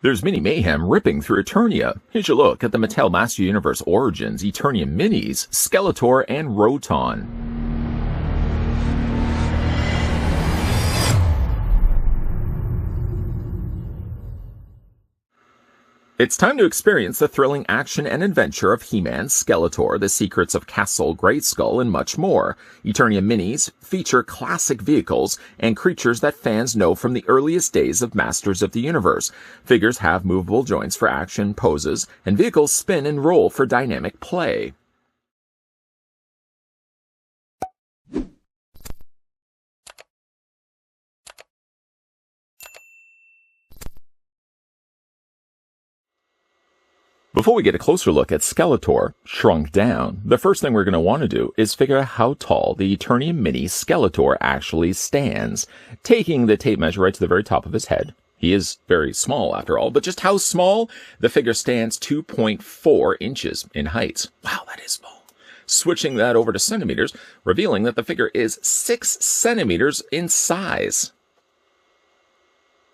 There's mini mayhem ripping through Eternia. Here's your look at the Mattel Master Universe Origins, Eternia Minis, Skeletor, and Roton. It's time to experience the thrilling action and adventure of He-Man, Skeletor, the secrets of Castle Greyskull, and much more. Eternia Minis feature classic vehicles and creatures that fans know from the earliest days of Masters of the Universe. Figures have movable joints for action poses, and vehicles spin and roll for dynamic play. Before we get a closer look at Skeletor, shrunk down, the first thing we're going to want to do is figure out how tall the Eternia Mini Skeletor actually stands. Taking the tape measure right to the very top of his head, he is very small after all, but just how small? The figure stands 2.4 inches in height. Wow, that is small. Switching that over to centimeters, revealing that the figure is 6 centimeters in size.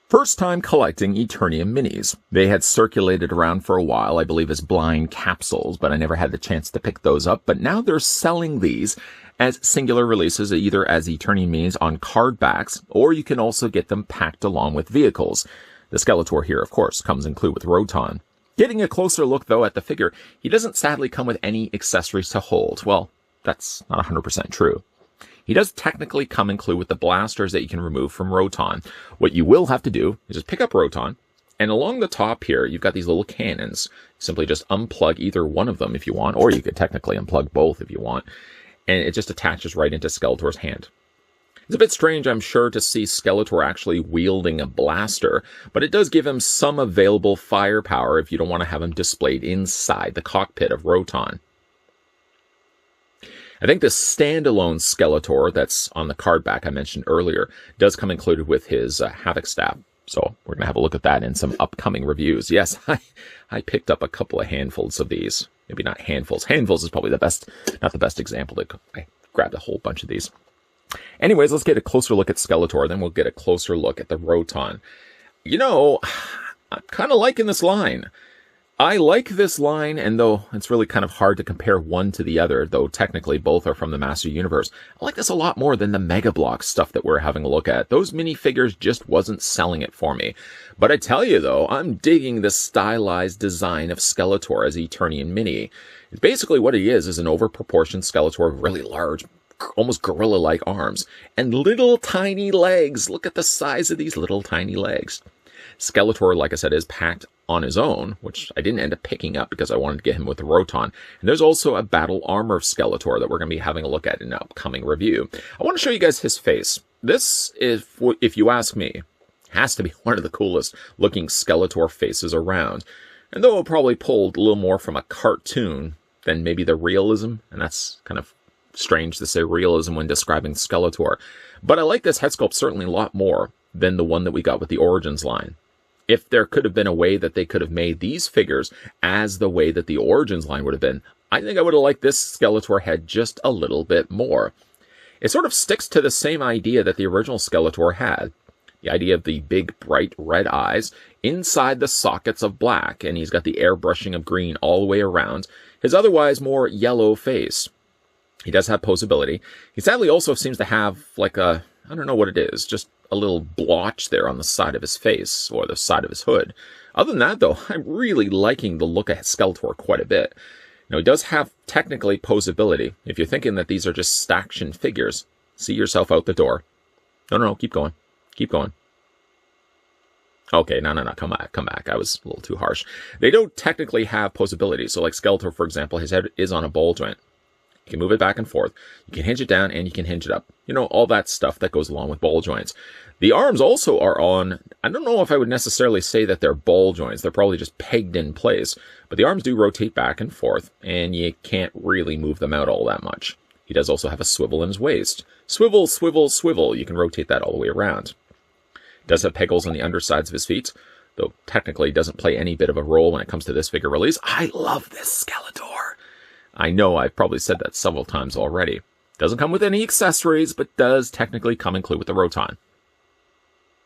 First time collecting Eternia Minis. They had circulated around for a while, I believe as blind capsules, but I never had the chance to pick those up. But now they're selling these as singular releases, either as Eternia Minis on card backs, or you can also get them packed along with vehicles. The Skeletor here, of course, comes included with Roton. Getting a closer look, though, at the figure, he doesn't sadly come with any accessories to hold. Well, that's not 100% true. He does technically come included with the blasters that you can remove from Roton. What you will have to do is just pick up Roton, and along the top here, you've got these little cannons. Simply just unplug either one of them if you want, or you could technically unplug both if you want, and it just attaches right into Skeletor's hand. It's a bit strange, I'm sure, to see Skeletor actually wielding a blaster, but it does give him some available firepower if you don't want to have him displayed inside the cockpit of Roton. I think the standalone Skeletor that's on the card back I mentioned earlier does come included with his Havoc staff. So we're going to have a look at that in some upcoming reviews. Yes, I picked up a couple of handfuls of these. Maybe not handfuls. Handfuls is probably not the best example. I grabbed a whole bunch of these. Anyways, let's get a closer look at Skeletor. Then we'll get a closer look at the Roton. You know, I'm kind of liking this line. I like this line, and though it's really kind of hard to compare one to the other, though technically both are from the Master Universe, I like this a lot more than the Mega Block stuff that we're having a look at. Those minifigures just wasn't selling it for me. But I tell you though, I'm digging the stylized design of Skeletor as Eternia Mini. Basically what he is an overproportioned Skeletor with really large, almost gorilla-like arms, and little tiny legs. Look at the size of these little tiny legs. Skeletor, like I said, is packed on his own, which I didn't end up picking up because I wanted to get him with the Roton. And there's also a battle armor Skeletor that we're going to be having a look at in an upcoming review. I want to show you guys his face. This is, if you ask me, has to be one of the coolest looking Skeletor faces around. And though it probably pulled a little more from a cartoon than maybe the realism, and that's kind of strange to say realism when describing Skeletor. But I like this head sculpt certainly a lot more than the one that we got with the Origins line. If there could have been a way that they could have made these figures as the way that the Origins line would have been, I think I would have liked this Skeletor head just a little bit more. It sort of sticks to the same idea that the original Skeletor had. The idea of the big, bright red eyes inside the sockets of black, and he's got the airbrushing of green all the way around his otherwise more yellow face. He does have posability. He sadly also seems to have like a, I don't know what it is, just a little blotch there on the side of his face, or the side of his hood. Other than that, though, I'm really liking the look of Skeletor quite a bit. Now, he does have technically posability. If you're thinking that these are just staction figures, see yourself out the door. No, keep going. Keep going. Okay, no, come back. I was a little too harsh. They don't technically have posability. So like Skeletor, for example, his head is on a ball joint. You can move it back and forth. You can hinge it down and you can hinge it up. You know, all that stuff that goes along with ball joints. The arms also are on, I don't know if I would necessarily say that they're ball joints. They're probably just pegged in place. But the arms do rotate back and forth, and you can't really move them out all that much. He does also have a swivel in his waist. Swivel, swivel, swivel. You can rotate that all the way around. He does have peg holes on the undersides of his feet, though technically doesn't play any bit of a role when it comes to this figure release. I love this Skeletor. I know I've probably said that several times already. Doesn't come with any accessories, but does technically come included with the Roton.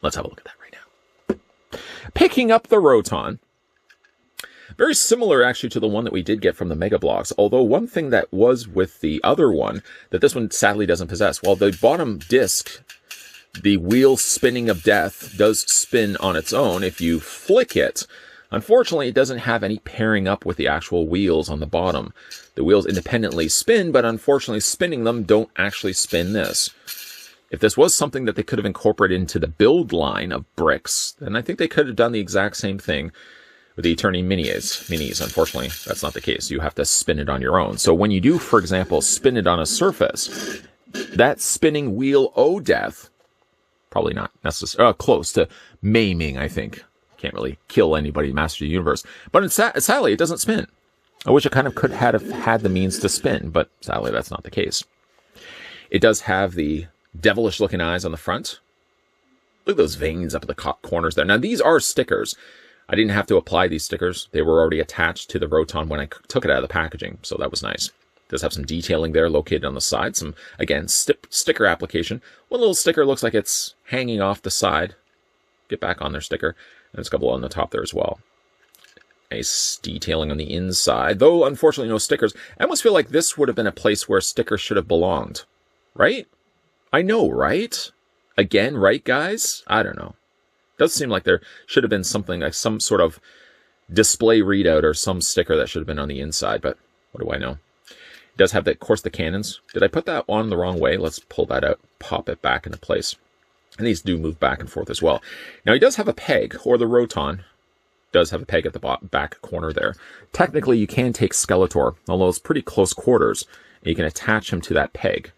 Let's have a look at that right now. Picking up the Roton. Very similar, actually, to the one that we did get from the Mega Blocks, although one thing that was with the other one that this one sadly doesn't possess, while the bottom disc, the wheel spinning of death, does spin on its own if you flick it, unfortunately, it doesn't have any pairing up with the actual wheels on the bottom. The wheels independently spin, but unfortunately spinning them don't actually spin this. If this was something that they could have incorporated into the build line of bricks, then I think they could have done the exact same thing with the Eternia minis. Unfortunately, that's not the case. You have to spin it on your own. So when you do, for example, spin it on a surface, that spinning wheel death, probably not necessarily, close to maiming, I think. Can't really kill anybody in Master of the Universe. But sadly, it doesn't spin. I wish it kind of could have had the means to spin, but sadly, that's not the case. It does have the devilish looking eyes on the front. Look at those veins up at the corners there. Now, these are stickers. I didn't have to apply these stickers. They were already attached to the Roton when I took it out of the packaging, so that was nice. It does have some detailing there located on the side. Some, again, sticker application. One little sticker looks like it's hanging off the side. Get back on their sticker. And there's a couple on the top there as well. Nice detailing on the inside, though unfortunately no stickers. I almost feel like this would have been a place where stickers should have belonged. Right? I know, right? Again, right, guys? I don't know. Does seem like there should have been something like some sort of display readout or some sticker that should have been on the inside, but what do I know? It does have, of course, the cannons. Did I put that on the wrong way? Let's pull that out, pop it back into place. And these do move back and forth as well. Now, he does have a peg, or the Roton does have a peg at the back corner there. Technically, you can take Skeletor, although it's pretty close quarters, and you can attach him to that peg.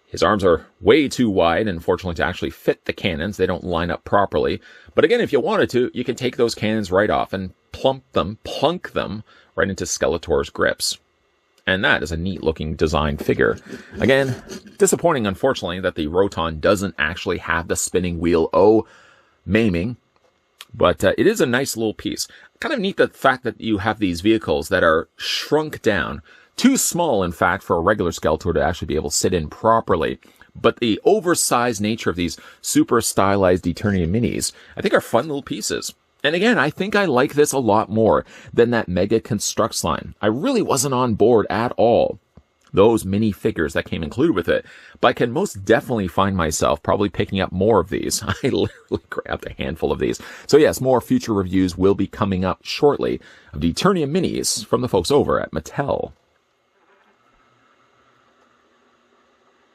His arms are way too wide, unfortunately, to actually fit the cannons. They don't line up properly. But again, if you wanted to, you can take those cannons right off and plunk them right into Skeletor's grips. And that is a neat-looking design figure. Again, disappointing, unfortunately, that the Roton doesn't actually have the spinning wheel maiming. But it is a nice little piece. Kind of neat the fact that you have these vehicles that are shrunk down. Too small, in fact, for a regular Skeletor to actually be able to sit in properly. But the oversized nature of these super stylized Eternia minis, I think are fun little pieces. And again, I think I like this a lot more than that Mega Constructs line. I really wasn't on board at all. Those mini figures that came included with it. But I can most definitely find myself probably picking up more of these. I literally grabbed a handful of these. So yes, more future reviews will be coming up shortly of the Eternia minis from the folks over at Mattel.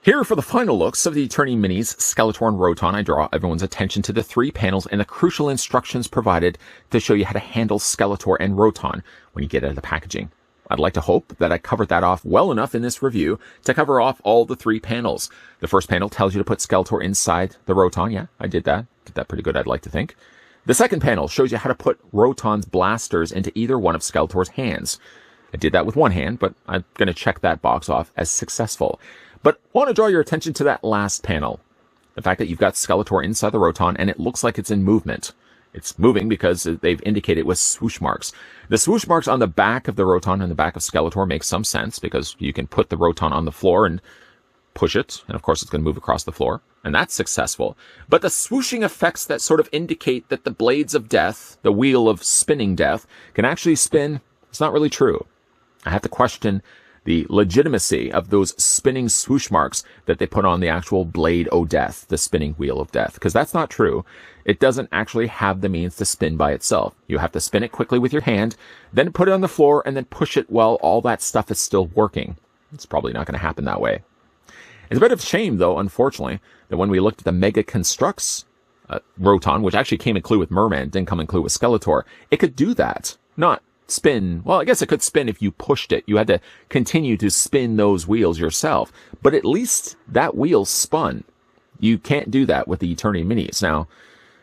Here for the final looks of the Eternia minis, Skeletor and Roton, I draw everyone's attention to the 3 panels and the crucial instructions provided to show you how to handle Skeletor and Roton when you get out of the packaging. I'd like to hope that I covered that off well enough in this review to cover off all the 3 panels. The first panel tells you to put Skeletor inside the Roton. Yeah, I did that. Did that pretty good, I'd like to think. The second panel shows you how to put Roton's blasters into either one of Skeletor's hands. I did that with one hand, but I'm going to check that box off as successful. But I want to draw your attention to that last panel. The fact that you've got Skeletor inside the Roton and it looks like it's in movement. It's moving because they've indicated with swoosh marks. The swoosh marks on the back of the Roton and the back of Skeletor make some sense because you can put the Roton on the floor and push it. And of course it's going to move across the floor. And that's successful. But the swooshing effects that sort of indicate that the blades of death, the wheel of spinning death, can actually spin, it's not really true. I have to question the legitimacy of those spinning swoosh marks that they put on the actual blade o' death, the spinning wheel of death, because that's not true. It doesn't actually have the means to spin by itself. You have to spin it quickly with your hand, then put it on the floor, and then push it while all that stuff is still working. It's probably not going to happen that way. It's a bit of a shame, though, unfortunately, that when we looked at the Mega Constructs Roton, which actually came included with Merman, didn't come included with Skeletor, it could do that. Not spin. Well, I guess it could spin if you pushed it. You had to continue to spin those wheels yourself. But at least that wheel spun. You can't do that with the Eternia minis. Now,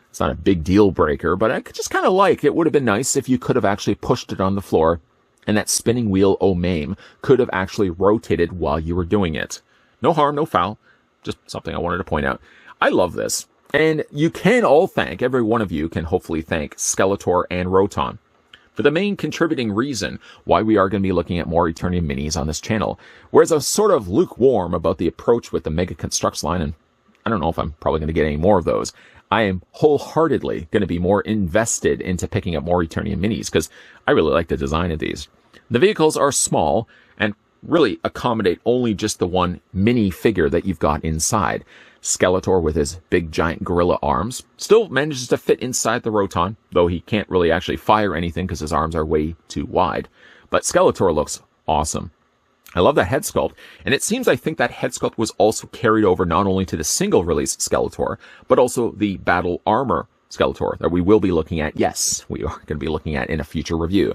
it's not a big deal breaker, but I just kind of like it would have been nice if you could have actually pushed it on the floor and that spinning wheel o' maim could have actually rotated while you were doing it. No harm, no foul. Just something I wanted to point out. I love this. And you can all thank, every one of you can hopefully thank Skeletor and Roton for the main contributing reason why we are going to be looking at more Eternia minis on this channel. Whereas I was sort of lukewarm about the approach with the Mega Constructs line, and I don't know if I'm probably going to get any more of those. I am wholeheartedly going to be more invested into picking up more Eternia minis because I really like the design of these. The vehicles are small and really accommodate only just the one mini figure that you've got inside. Skeletor with his big giant gorilla arms still manages to fit inside the Roton, though he can't really actually fire anything because his arms are way too wide. But Skeletor looks awesome. I love the head sculpt, and it seems I think that head sculpt was also carried over not only to the single release Skeletor, but also the battle armor Skeletor that we will be looking at. Yes, we are going to be looking at in a future review.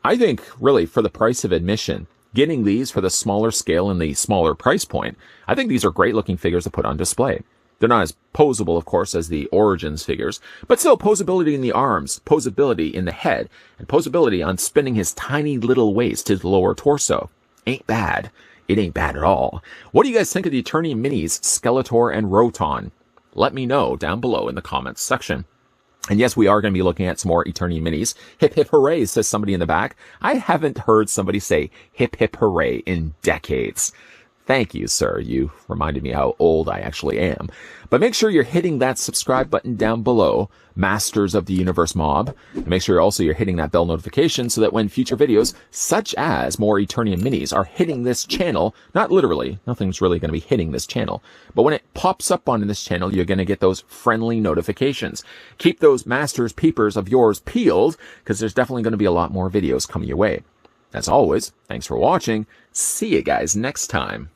I think really for the price of admission, getting these for the smaller scale and the smaller price point, I think these are great looking figures to put on display. They're not as posable, of course, as the Origins figures, but still posability in the arms, posability in the head, and posability on spinning his tiny little waist to the lower torso. Ain't bad. It ain't bad at all. What do you guys think of the Eternia minis, Skeletor and Roton? Let me know down below in the comments section. And yes, we are going to be looking at some more Eternia minis. Hip hip hooray, says somebody in the back. I haven't heard somebody say hip hip hooray in decades. Thank you, sir. You reminded me how old I actually am. But make sure you're hitting that subscribe button down below, Masters of the Universe Mob. And make sure also you're hitting that bell notification so that when future videos, such as more Eternia minis, are hitting this channel, not literally, nothing's really going to be hitting this channel, but when it pops up on this channel, you're going to get those friendly notifications. Keep those Masters peepers of yours peeled, because there's definitely going to be a lot more videos coming your way. As always, thanks for watching. See you guys next time.